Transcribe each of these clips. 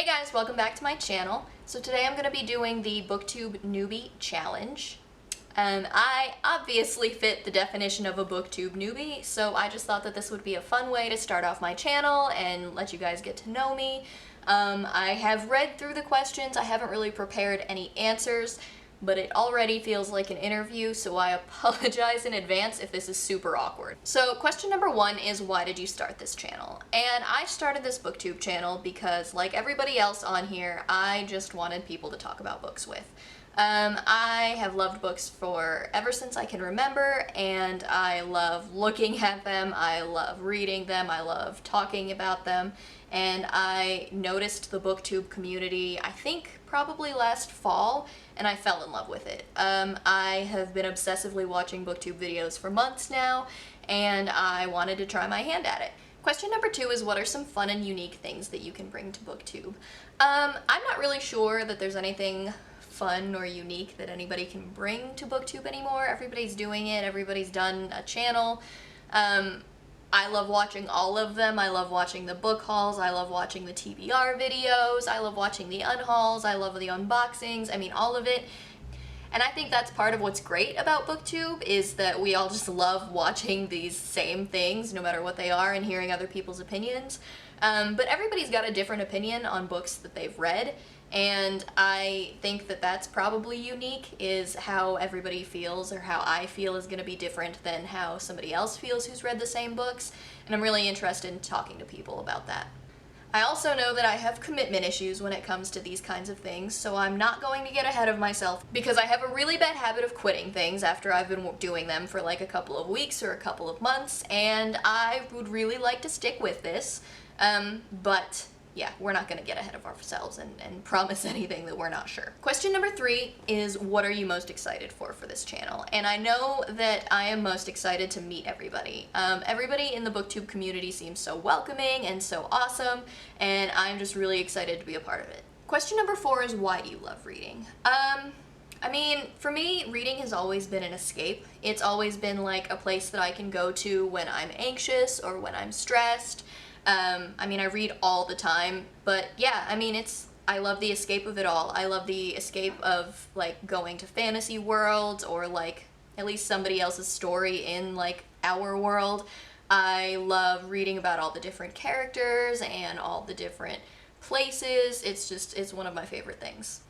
Hey guys, welcome back to my channel. So today I'm going to be doing the Booktube Newbie challenge. I obviously fit the definition of a Booktube newbie, so I just thought that this would be a fun way to start off my channel and let you guys get to know me. I have read through the questions. I haven't really prepared any answers, but it already feels like an interview, so I apologize in advance if this is super awkward. So question number one is, why did you start this channel? And I started this booktube channel because, like everybody else on here, I just wanted people to talk about books with. I have loved books for ever since I can remember, and I love looking at them, I love reading them, I love talking about them, and I noticed the booktube community, I think probably last fall, and I fell in love with it. I have been obsessively watching booktube videos for months now, and I wanted to try my hand at it. Question number two is, what are some fun and unique things that you can bring to booktube? I'm not really sure that there's anything fun or unique that anybody can bring to booktube anymore. Everybody's doing it, everybody's done a channel. I love watching all of them. I love watching the book hauls, I love watching the TBR videos, I love watching the unhauls, I love the unboxings, I mean all of it. And I think that's part of what's great about booktube, is that we all just love watching these same things no matter what they are and hearing other people's opinions. But everybody's got a different opinion on books that they've read, and I think that that's probably unique, is how everybody feels, or how I feel is going to be different than how somebody else feels who's read the same books, and I'm really interested in talking to people about that. I also know that I have commitment issues when it comes to these kinds of things, so I'm not going to get ahead of myself, because I have a really bad habit of quitting things after I've been doing them for like a couple of weeks or a couple of months, and I would really like to stick with this, but yeah, we're not going to get ahead of ourselves and promise anything that we're not sure. Question number three is, what are you most excited for this channel? And I know that I am most excited to meet everybody. Everybody in the booktube community seems so welcoming and so awesome, and I'm just really excited to be a part of it. Question number four is, why do you love reading? I mean, for me, reading has always been an escape. It's always been like a place that I can go to when I'm anxious or when I'm stressed. I mean, I read all the time, but yeah, I mean, I love the escape of it all. I love the escape of, like, going to fantasy worlds, or, like, at least somebody else's story in, like, our world. I love reading about all the different characters and all the different places. It's one of my favorite things.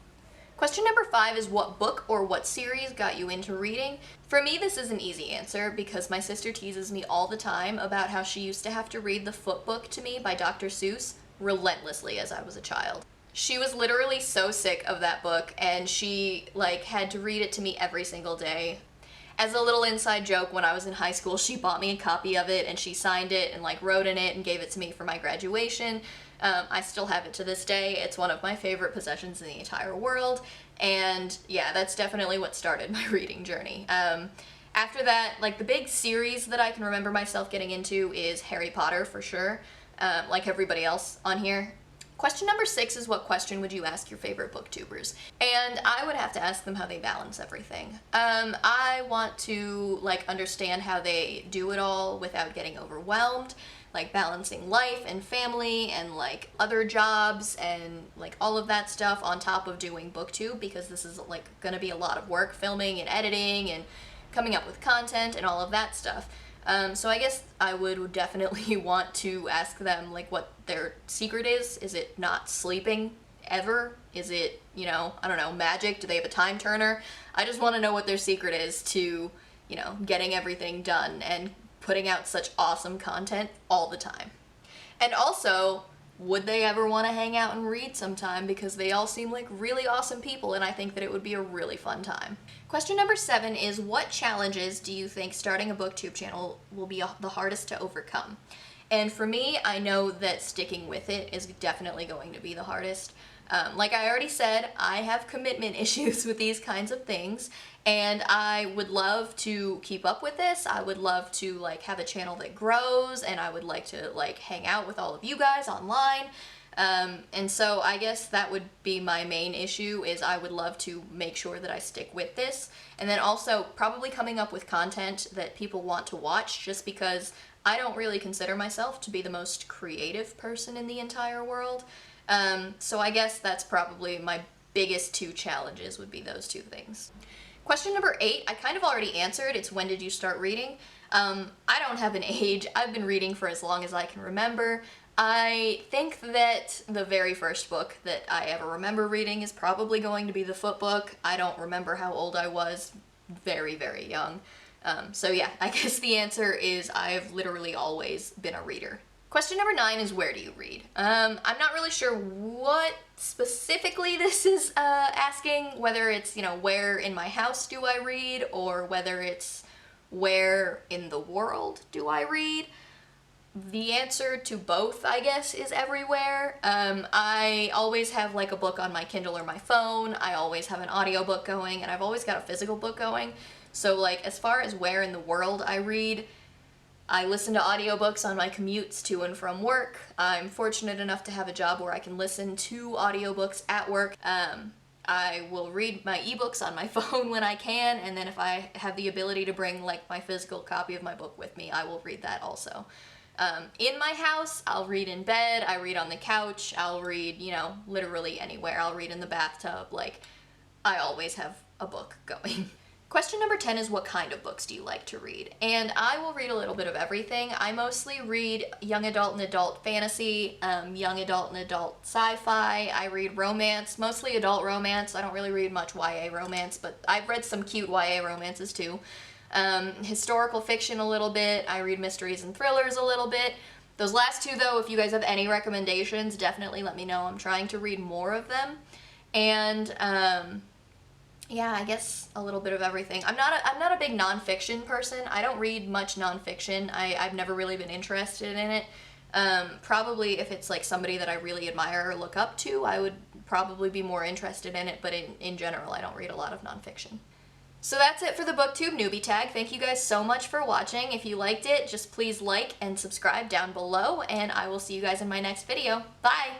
Question number five is, what book or what series got you into reading? For me, this is an easy answer, because my sister teases me all the time about how she used to have to read The Foot Book to me by Dr. Seuss relentlessly as I was a child. She was literally so sick of that book, and she, like, had to read it to me every single day. As a little inside joke, when I was in high school, she bought me a copy of it, and she signed it and, like, wrote in it and gave it to me for my graduation. I still have it to this day. It's one of my favorite possessions in the entire world, and yeah, that's definitely what started my reading journey. After that, like, the big series that I can remember myself getting into is Harry Potter, for sure, like everybody else on here. Question number six is, what question would you ask your favorite booktubers? And I would have to ask them how they balance everything. I want to, like, understand how they do it all without getting overwhelmed, like balancing life and family and, like, other jobs and, like, all of that stuff on top of doing booktube, because this is, like, gonna be a lot of work, filming and editing and coming up with content and all of that stuff. So I guess I would definitely want to ask them, like, what their secret is. Is it not sleeping ever? Is it, you know, I don't know, magic? Do they have a time turner? I just want to know what their secret is to, you know, getting everything done and putting out such awesome content all the time. And also, would they ever want to hang out and read sometime, because they all seem like really awesome people, and I think that it would be a really fun time. Question number seven is, what challenges do you think starting a booktube channel will be the hardest to overcome? And for me, I know that sticking with it is definitely going to be the hardest. Like I already said, I have commitment issues with these kinds of things, and I would love to keep up with this. I would love to, like, have a channel that grows, and I would like to, like, hang out with all of you guys online. And so I guess that would be my main issue, is I would love to make sure that I stick with this. And then also probably coming up with content that people want to watch, just because I don't really consider myself to be the most creative person in the entire world. So I guess that's probably my biggest two challenges would be those two things. Question number 8, I kind of already answered. It's when did you start reading? I don't have an age. I've been reading for as long as I can remember. I think that the very first book that I ever remember reading is probably going to be the Foot book. I don't remember how old I was. Very, very young. So yeah, I guess the answer is I've literally always been a reader. Question number 9 is where do you read? I'm not really sure what specifically this is asking, whether it's, where in my house do I read, or whether it's where in the world do I read. The answer to both, I guess, is everywhere. I always have like a book on my Kindle or my phone. I always have an audiobook going, and I've always got a physical book going. So like as far as where in the world I read, I listen to audiobooks on my commutes to and from work. I'm fortunate enough to have a job where I can listen to audiobooks at work. I will read my ebooks on my phone when I can, and then if I have the ability to bring like my physical copy of my book with me, I will read that also. In my house, I'll read in bed, I read on the couch, I'll read, literally anywhere. I'll read in the bathtub, like, I always have a book going. Question number 10 is what kind of books do you like to read? And I will read a little bit of everything. I mostly read young adult and adult fantasy, young adult and adult sci-fi. I read romance, mostly adult romance. I don't really read much YA romance, but I've read some cute YA romances too. Historical fiction a little bit. I read mysteries and thrillers a little bit. Those last two though, if you guys have any recommendations, definitely let me know. I'm trying to read more of them. And yeah, I guess a little bit of everything. I'm not a big nonfiction person. I don't read much nonfiction. I've never really been interested in it. Probably if it's like somebody that I really admire or look up to, I would probably be more interested in it, but in general, I don't read a lot of nonfiction. So that's it for the Booktube Newbie tag. Thank you guys so much for watching. If you liked it, just please like and subscribe down below, and I will see you guys in my next video. Bye!